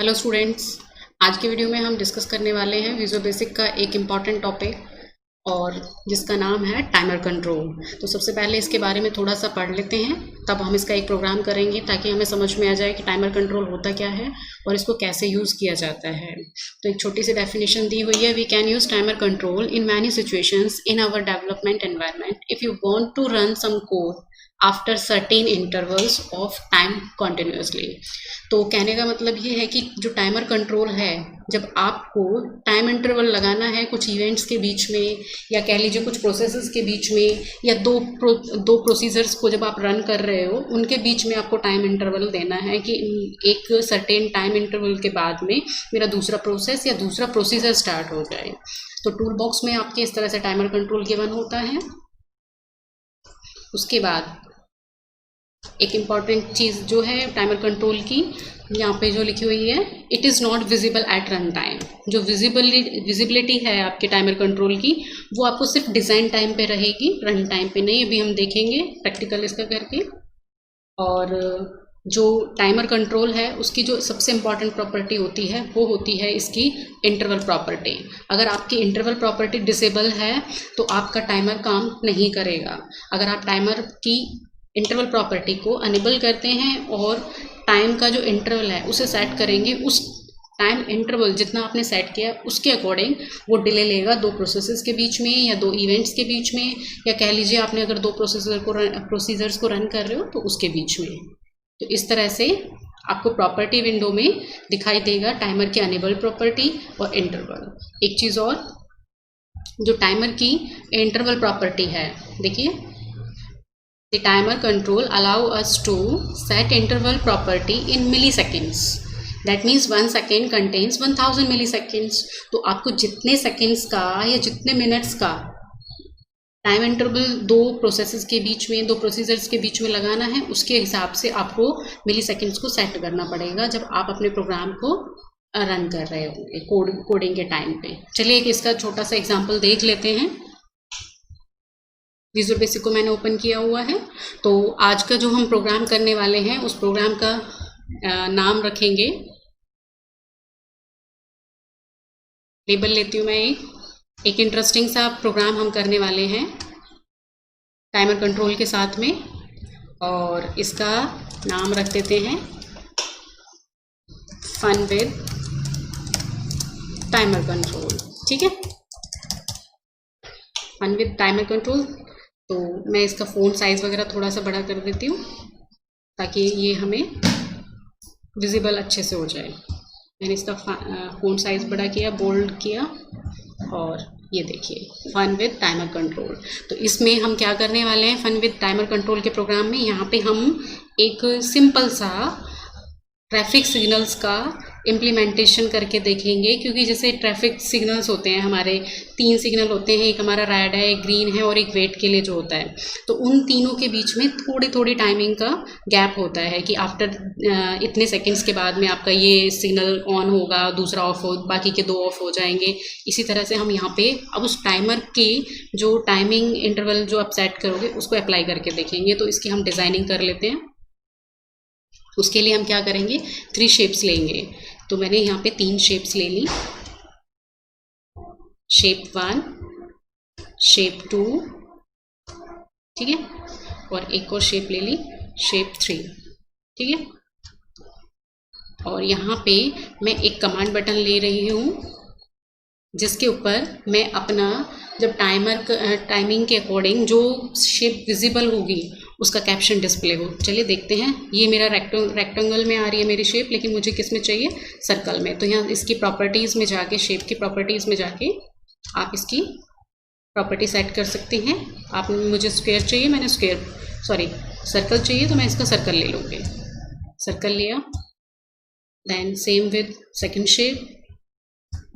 Hello students, आज की video में हम डिस्कस करने वाले हैं विजुअल बेसिक का एक इम्पॉर्टेंट टॉपिक और जिसका नाम है टाइमर कंट्रोल। तो सबसे पहले इसके बारे में थोड़ा सा पढ़ लेते हैं, तब हम इसका एक प्रोग्राम करेंगे ताकि हमें समझ में आ जाए कि टाइमर कंट्रोल होता क्या है और इसको कैसे यूज़ किया जाता है। तो एक छोटी सी डेफिनेशन दी हुई है, we can use timer control in many situations in our development environment if you want to run some code after certain intervals of time continuously. तो कहने का मतलब ये है कि जो टाइमर कंट्रोल है, जब आपको टाइम इंटरवल लगाना है कुछ इवेंट्स के बीच में या कह लीजिए कुछ प्रोसेसेस के बीच में या दो प्रोसीजर्स को जब आप रन कर रहे हो उनके बीच में आपको टाइम इंटरवल देना है कि एक सर्टेन टाइम इंटरवल के बाद में मेरा दूसरा प्रोसेस या दूसरा प्रोसीजर स्टार्ट हो जाए। तो टूल बॉक्स में आपके इस तरह से टाइमर कंट्रोल गिवन होता है। उसके बाद एक इम्पॉर्टेंट चीज़ जो है टाइमर कंट्रोल की, यहाँ पे जो लिखी हुई है, it is not visible at run time. जो विजिबिलिटी है आपके टाइमर कंट्रोल की वो आपको सिर्फ डिज़ाइन टाइम पे रहेगी, रन टाइम पे नहीं। अभी हम देखेंगे प्रैक्टिकल इसका करके। और जो टाइमर कंट्रोल है उसकी जो सबसे इम्पॉर्टेंट प्रॉपर्टी होती है वो होती है इसकी इंटरवल प्रॉपर्टी। अगर आपकी इंटरवल प्रॉपर्टी डिसेबल है तो आपका टाइमर काम नहीं करेगा। अगर आप टाइमर की इंटरवल प्रॉपर्टी को अनेबल करते हैं और टाइम का जो इंटरवल है उसे सेट करेंगे, उस टाइम इंटरवल जितना आपने सेट किया उसके अकॉर्डिंग वो डिले लेगा दो प्रोसेसेस के बीच में या दो इवेंट्स के बीच में, या कह लीजिए आपने अगर दो प्रोसीजर्स को रन कर रहे हो तो उसके बीच में। तो इस तरह से आपको प्रॉपर्टी विंडो में दिखाई देगा टाइमर की अनेबल प्रॉपर्टी और इंटरवल। एक चीज़ और, जो टाइमर की इंटरवल प्रॉपर्टी है, देखिए, the timer control allow us to set interval property in milliseconds. That means 1 second contains 1000 milliseconds. तो आपको जितने सेकेंड्स का या जितने मिनट्स का टाइम इंटरवल दो प्रोसेसेस के बीच में, दो प्रोसीजर्स के बीच में लगाना है, उसके हिसाब से आपको मिली सेकेंड्स को सेट करना पड़ेगा जब आप अपने प्रोग्राम को रन कर रहे होंगे कोडिंग के टाइम पे। चलिए एक इसका छोटा सा एग्जाम्पल देख लेते हैं। विजुअल बेसिक को मैंने ओपन किया हुआ है। तो आज का जो हम प्रोग्राम करने वाले हैं उस प्रोग्राम का नाम रखेंगे, लेबल लेती हूँ मैं एक इंटरेस्टिंग सा प्रोग्राम हम करने वाले हैं टाइमर कंट्रोल के साथ में, और इसका नाम रख देते हैं फन विद टाइमर कंट्रोल। ठीक है, फन विद टाइमर कंट्रोल। तो मैं इसका फ़ॉन्ट साइज़ वगैरह थोड़ा सा बड़ा कर देती हूँ ताकि ये हमें विजिबल अच्छे से हो जाए। मैंने इसका फ़ॉन्ट साइज़ बड़ा किया, बोल्ड किया, और ये देखिए फन विद टाइमर कंट्रोल। तो इसमें हम क्या करने वाले हैं, फन विद टाइमर कंट्रोल के प्रोग्राम में यहाँ पे हम एक सिंपल सा ट्रैफिक सिग्नल्स का इम्प्लीमेंटेशन करके देखेंगे। क्योंकि जैसे ट्रैफिक सिग्नल्स होते हैं हमारे, 3 सिग्नल होते हैं, एक हमारा रेड है, एक ग्रीन है और एक वेट के लिए जो होता है। तो उन तीनों के बीच में थोड़ी थोड़ी टाइमिंग का गैप होता है कि आफ्टर इतने सेकंड्स के बाद में आपका ये सिग्नल ऑन होगा, दूसरा ऑफ हो, बाकी के 2 ऑफ हो जाएंगे। इसी तरह से हम यहाँ पे अब उस टाइमर की जो टाइमिंग इंटरवल जो आप सेट करोगे उसको अप्लाई करके देखेंगे। तो इसकी हम डिज़ाइनिंग कर लेते हैं। उसके लिए हम क्या करेंगे, 3 शेप्स लेंगे। तो मैंने यहाँ पे 3 शेप्स ले ली, शेप 1, शेप 2, ठीक है, और एक और शेप ले ली, शेप 3। ठीक है, और यहाँ पे मैं एक कमांड बटन ले रही हूँ जिसके ऊपर मैं अपना जब टाइमिंग के अकॉर्डिंग जो शेप विजिबल होगी उसका कैप्शन डिस्प्ले हो। चलिए देखते हैं। ये मेरा रेक्टेंगल में आ रही है मेरी शेप, लेकिन मुझे किस में चाहिए, सर्कल में। तो यहाँ इसकी प्रॉपर्टीज़ में जाके, शेप की प्रॉपर्टीज़ में जाके आप इसकी प्रॉपर्टी सेट कर सकते हैं। आप मुझे स्क्वायर चाहिए, मैंने सर्कल चाहिए तो मैं इसका सर्कल ले लूँगी। सर्कल लिया, then same with second shape,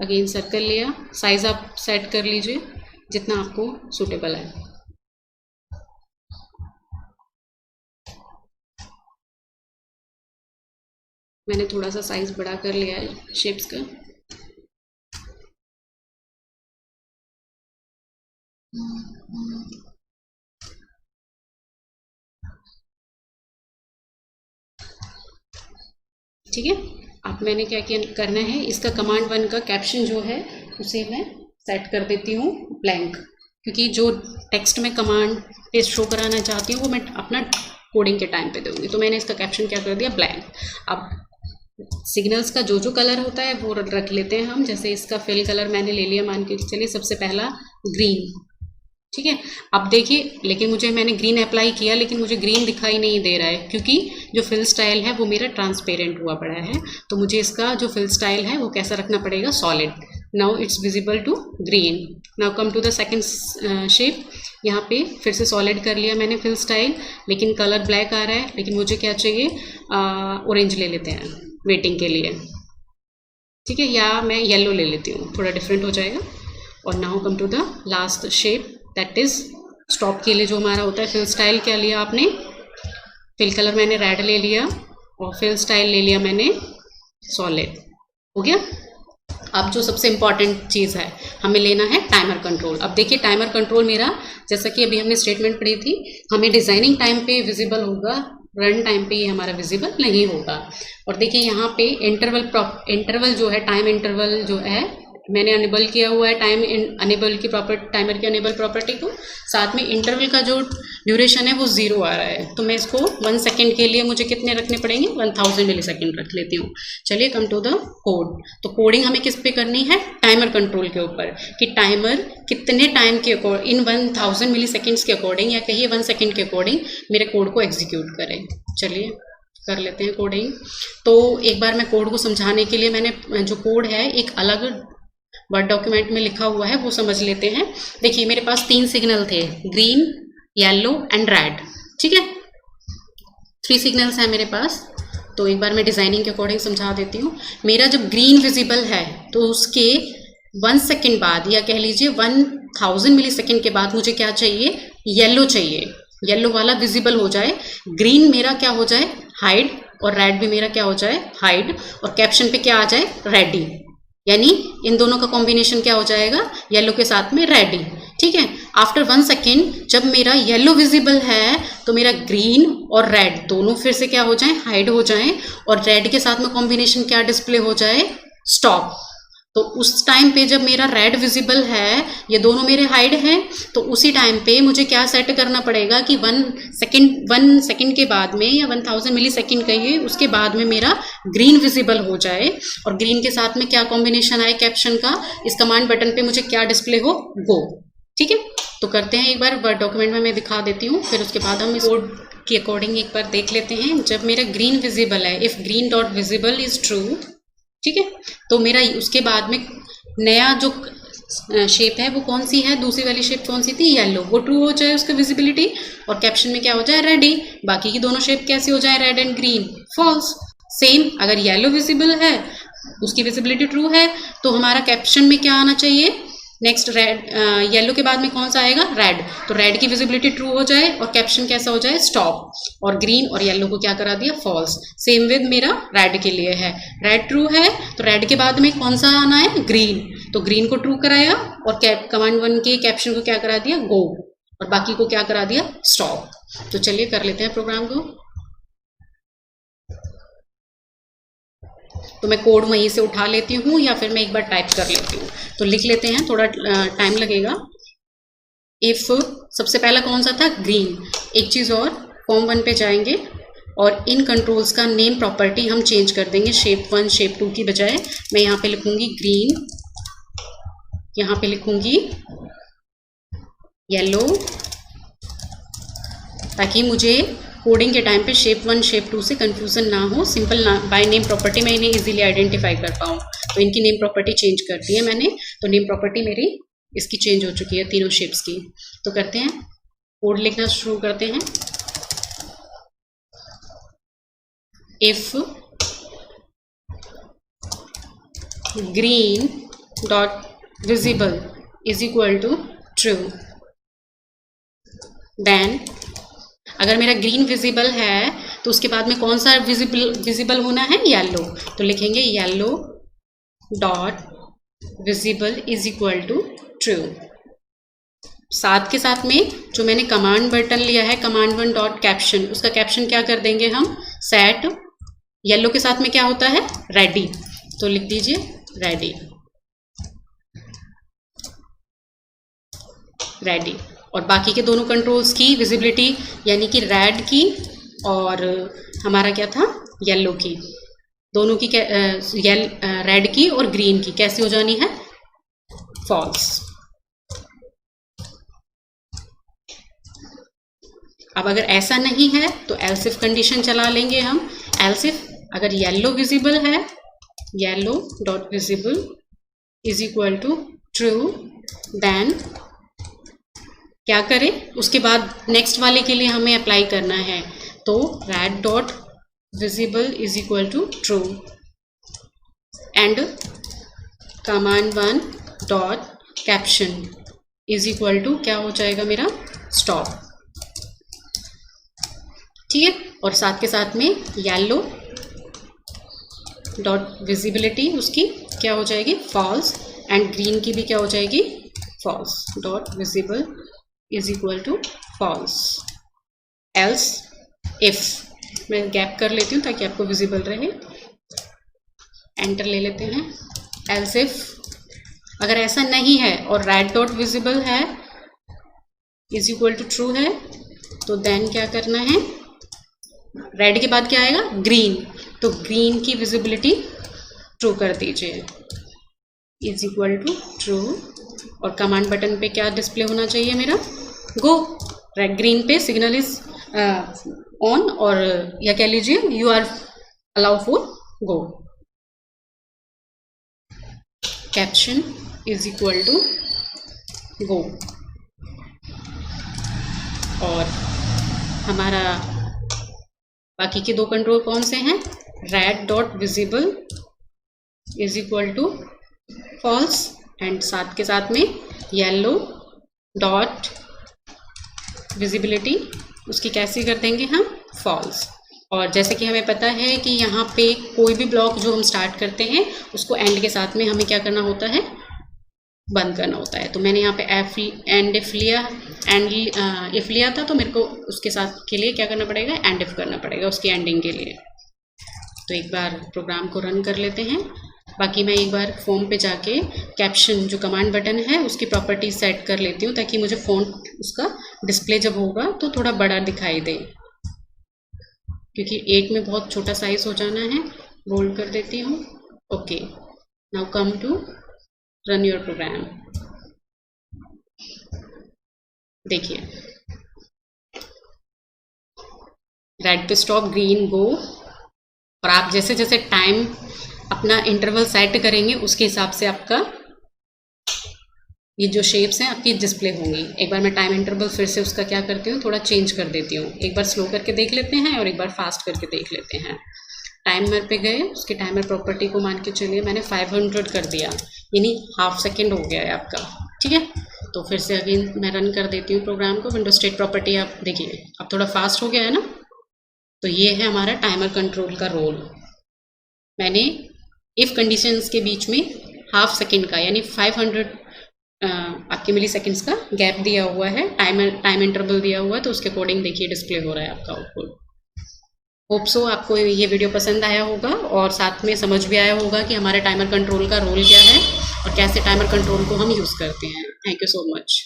again circle लिया। साइज़ आप सेट कर लीजिए जितना आपको सूटेबल है। मैंने थोड़ा सा साइज़ बड़ा कर लिया है शेप्स का। ठीक है, अब मैंने क्या किया करना है, इसका कमांड 1 का कैप्शन जो है उसे मैं सेट कर देती हूँ ब्लैंक, क्योंकि जो टेक्स्ट में कमांड टेस्ट शो कराना चाहती हूँ वो मैं अपना कोडिंग के टाइम पे दूंगी। तो मैंने इसका कैप्शन क्या कर दिया, ब्लैंक। अब सिग्नल्स का जो जो कलर होता है वो रख लेते हैं हम। जैसे इसका फिल कलर मैंने ले लिया, मान के चलिए सबसे पहला ग्रीन, ठीक है। अब देखिए, लेकिन मैंने ग्रीन अप्लाई किया लेकिन मुझे ग्रीन दिखाई नहीं दे रहा है, क्योंकि जो फिल स्टाइल है वो मेरा ट्रांसपेरेंट हुआ पड़ा है। तो मुझे इसका जो फिल स्टाइल है वो कैसा रखना पड़ेगा, solid. Now it's visible to green. Now come to the second shape. यहाँ पे फिर से सॉलिड कर लिया मैंने फिल स्टाइल, लेकिन कलर ब्लैक आ रहा है, लेकिन मुझे क्या चाहिए, ऑरेंज ले लेते हैं वेटिंग के लिए, ठीक है, या मैं येलो ले लेती हूँ, थोड़ा डिफरेंट हो जाएगा। और now come to the last shape, that is stop के लिए जो हमारा होता है फिल स्टाइल। क्या लिया आपने, फिल कलर मैंने रेड ले लिया और फिल स्टाइल ले लिया मैंने सॉलिड, हो गया। अब जो सबसे इम्पॉर्टेंट चीज़ है, हमें लेना है टाइमर कंट्रोल। अब देखिए टाइमर कंट्रोल मेरा, जैसा कि अभी हमने स्टेटमेंट पढ़ी थी, हमें डिजाइनिंग टाइम पे विजिबल होगा, रन टाइम पे ये हमारा विजिबल नहीं होगा। और देखिए यहाँ पे इंटरवल जो है, टाइम इंटरवल जो है मैंने अनेबल किया हुआ है, अनेबल की टाइमर की अनेबल प्रॉपर्टी को। साथ में इंटरवल का जो ड्यूरेशन है वो 0 आ रहा है, तो मैं इसको 1 सेकेंड के लिए मुझे कितने रखने पड़ेंगे, 1000 मिली सेकेंड रख लेती हूँ। चलिए कम टू द कोड। तो कोडिंग हमें किस पे करनी है, टाइमर कंट्रोल के ऊपर, कि टाइमर कितने टाइम के अकॉर्डिंग, इन 1000 मिली सेकेंड्स के अकॉर्डिंग या कहिए 1 सेकेंड के अकॉर्डिंग मेरे कोड को एग्जीक्यूट करें। चलिए कर लेते हैं कोडिंग। तो एक बार मैं कोड को समझाने के लिए मैंने जो कोड है एक अलग वर्ड डॉक्यूमेंट में लिखा हुआ है, वो समझ लेते हैं। देखिए मेरे पास 3 सिग्नल थे, ग्रीन, येलो एंड रेड, ठीक है, 3 सिग्नल्स हैं मेरे पास। तो एक बार मैं डिजाइनिंग के अकॉर्डिंग समझा देती हूँ। मेरा जब ग्रीन विजिबल है तो उसके 1 सेकेंड बाद, या कह लीजिए 1000 मिली सेकेंड के बाद मुझे क्या चाहिए, येलो चाहिए, येलो वाला विजिबल हो जाए, ग्रीन मेरा क्या हो जाए, हाइड, और रेड भी मेरा क्या हो जाए, हाइड, और कैप्शन पे क्या आ जाए, रेडी। यानी इन दोनों का कॉम्बिनेशन क्या हो जाएगा, येलो के साथ में रेडी, ठीक है। आफ्टर 1 सेकेंड जब मेरा येलो विजिबल है तो मेरा ग्रीन और रेड दोनों फिर से क्या हो जाए, हाइड हो जाए, और रेड के साथ में कॉम्बिनेशन क्या डिस्प्ले हो जाए, स्टॉप। तो उस टाइम पे जब मेरा रेड विजिबल है, ये दोनों मेरे हाइड हैं, तो उसी टाइम पे मुझे क्या सेट करना पड़ेगा कि 1 सेकेंड के बाद में, या 1000 मिली सेकेंड कहिए, उसके बाद में मेरा ग्रीन विजिबल हो जाए, और ग्रीन के साथ में क्या कॉम्बिनेशन आए कैप्शन का, इस कमांड बटन पे मुझे क्या डिस्प्ले हो, गो, ठीक है। तो करते हैं एक बार, वर्ड डॉक्यूमेंट में मैं दिखा देती हूँ, फिर उसके बाद हम इस कोड के अकॉर्डिंग एक बार देख लेते हैं। जब मेरा ग्रीन विजिबल है, if green dot visible is true, ठीक है, तो मेरा उसके बाद में नया जो शेप है वो कौन सी है, दूसरी वाली शेप कौन सी थी, येलो, वो ट्रू हो जाए उसका विजिबिलिटी, और कैप्शन में क्या हो जाए, रेडी। बाकी की दोनों शेप कैसे हो जाए, red and green, false. Same अगर येलो विजिबल है, उसकी विजिबिलिटी ट्रू है, तो हमारा कैप्शन में क्या आना चाहिए, नेक्स्ट रेड, येलो के बाद में कौन सा आएगा, रेड, तो रेड की विजिबिलिटी ट्रू हो जाए और कैप्शन कैसा हो जाए, स्टॉप। और ग्रीन और येलो को क्या करा दिया, फॉल्स। सेम विद मेरा रेड के लिए है, रेड ट्रू है तो रेड के बाद में कौन सा आना है, ग्रीन, तो ग्रीन को ट्रू कराया, और कमांड 1 के कैप्शन को क्या करा दिया, गो, और बाकी को क्या करा दिया, स्टॉप। तो चलिए कर लेते हैं प्रोग्राम को। तो मैं कोड वहीं से उठा लेती हूँ, या फिर मैं एक बार टाइप कर लेती हूँ। तो लिख लेते हैं, थोड़ा टाइम लगेगा। इफ सबसे पहला कौन सा था, ग्रीन। एक चीज़ और, फॉर्म 1 पे जाएंगे और इन कंट्रोल्स का नेम प्रॉपर्टी हम चेंज कर देंगे, शेप 1 शेप 2 की बजाय मैं यहाँ पे लिखूंगी ग्रीन, यहाँ पे लिखूंगी येलो, ताकि मुझे कोडिंग के टाइम पे शेप 1 शेप 2 से कंफ्यूजन ना हो, सिंपल ना, बाय नेम प्रॉपर्टी मैं इन्हें इजीली आइडेंटिफाई कर पाऊँ। तो इनकी नेम प्रॉपर्टी चेंज कर दी है मैंने, तो नेम प्रॉपर्टी मेरी इसकी चेंज हो चुकी है, तीनों शेप्स की। तो करते हैं, कोड लिखना शुरू करते हैं। If green dot visible is equal to true, then अगर मेरा ग्रीन विजिबल है तो उसके बाद में कौन सा विजिबल होना है, येलो, तो लिखेंगे yellow dot visible is equal to true. साथ के साथ में जो मैंने कमांड बटन लिया है, कमांड 1 डॉट कैप्शन, उसका कैप्शन क्या कर देंगे हम, सेट येलो के साथ में क्या होता है, रेडी, तो लिख दीजिए रेडी, रेडी। और बाकी के दोनों कंट्रोल्स की विजिबिलिटी यानी कि रेड की और हमारा क्या था येलो की, दोनों की रेड की और ग्रीन की कैसी हो जानी है, फॉल्स। अब अगर ऐसा नहीं है तो एल्स इफ कंडीशन चला लेंगे हम। एल्स इफ अगर येलो विजिबल है, yellow dot visible is equal to true, then क्या करें, उसके बाद नेक्स्ट वाले के लिए हमें अप्लाई करना है, तो red dot visible is equal to true and command one dot caption is equal to क्या हो जाएगा मेरा, स्टॉप। ठीक है, और साथ के साथ में येलो डॉट विजिबिलिटी उसकी क्या हो जाएगी, फॉल्स, एंड ग्रीन की भी क्या हो जाएगी, false, dot visible is equal to false. Else if मैं गैप कर लेती हूँ ताकि आपको विजिबल रहे, एंटर ले लेते हैं। एल्स इफ अगर ऐसा नहीं है और रेड डॉट विजिबल है इज इक्वल टू ट्रू है, तो देन क्या करना है, रेड के बाद क्या आएगा, ग्रीन, तो ग्रीन की विजिबिलिटी ट्रू कर दीजिए, इज इक्वल टू ट्रू, और कमांड बटन पे क्या डिस्प्ले होना चाहिए मेरा, गो। रेड ग्रीन पे सिग्नल इज ऑन, और या कह लीजिए you are allow for go. Caption is equal to go, और हमारा बाकी के दो कंट्रोल कौन से हैं, red dot visible is equal to false, and साथ के साथ में येलो डॉट विजिबिलिटी उसकी कैसी कर देंगे हम, फॉल्स। और जैसे कि हमें पता है कि यहाँ पे कोई भी ब्लॉक जो हम स्टार्ट करते हैं उसको एंड के साथ में हमें क्या करना होता है, बंद करना होता है। तो मैंने यहाँ पे एंड इफ लिया, इफ लिया था, तो मेरे को उसके साथ के लिए क्या करना पड़ेगा, एंड इफ करना पड़ेगा उसकी एंडिंग के लिए। तो एक बार प्रोग्राम को रन कर लेते हैं। बाकी मैं एक बार फॉर्म पे जाके कैप्शन जो कमांड बटन है उसकी प्रॉपर्टीज सेट कर लेती हूँ, ताकि मुझे फ़ॉन्ट उसका डिस्प्ले जब होगा तो थोड़ा बड़ा दिखाई दे, क्योंकि एक में बहुत छोटा साइज हो जाना है। बोल्ड कर देती हूँ। Okay, now come to run your program. देखिए, रेड पे स्टॉप, ग्रीन गो, और आप जैसे जैसे टाइम अपना इंटरवल सेट करेंगे उसके हिसाब से आपका ये जो शेप्स हैं आपकी डिस्प्ले होंगी। एक बार मैं टाइम इंटरवल फिर से उसका क्या करती हूँ, थोड़ा चेंज कर देती हूँ। एक बार स्लो करके देख लेते हैं और एक बार फास्ट करके देख लेते हैं। टाइमर पे गए, उसके टाइमर प्रॉपर्टी को मान के चलिए मैंने 500 कर दिया, यानी हाफ सेकेंड हो गया है आपका। ठीक है, तो फिर से अगेन मैं रन कर देती हूँ प्रोग्राम को। विंडो स्टेट प्रॉपर्टी आप देखिए अब थोड़ा फास्ट हो गया है ना। तो ये है हमारा टाइमर कंट्रोल का रोल। मैंने इफ कंडीशंस के बीच में हाफ सेकेंड का यानी 500 आपके मिली सेकेंड्स का गैप दिया हुआ है, टाइम इंटरवल दिया हुआ है, तो उसके अकॉर्डिंग देखिए डिस्प्ले हो रहा है आपका आउटपुट। होप सो आपको ये वीडियो पसंद आया होगा और साथ में समझ भी आया होगा कि हमारे टाइमर कंट्रोल का रोल क्या है और कैसे टाइमर कंट्रोल को हम यूज़ करते हैं। Thank you so much.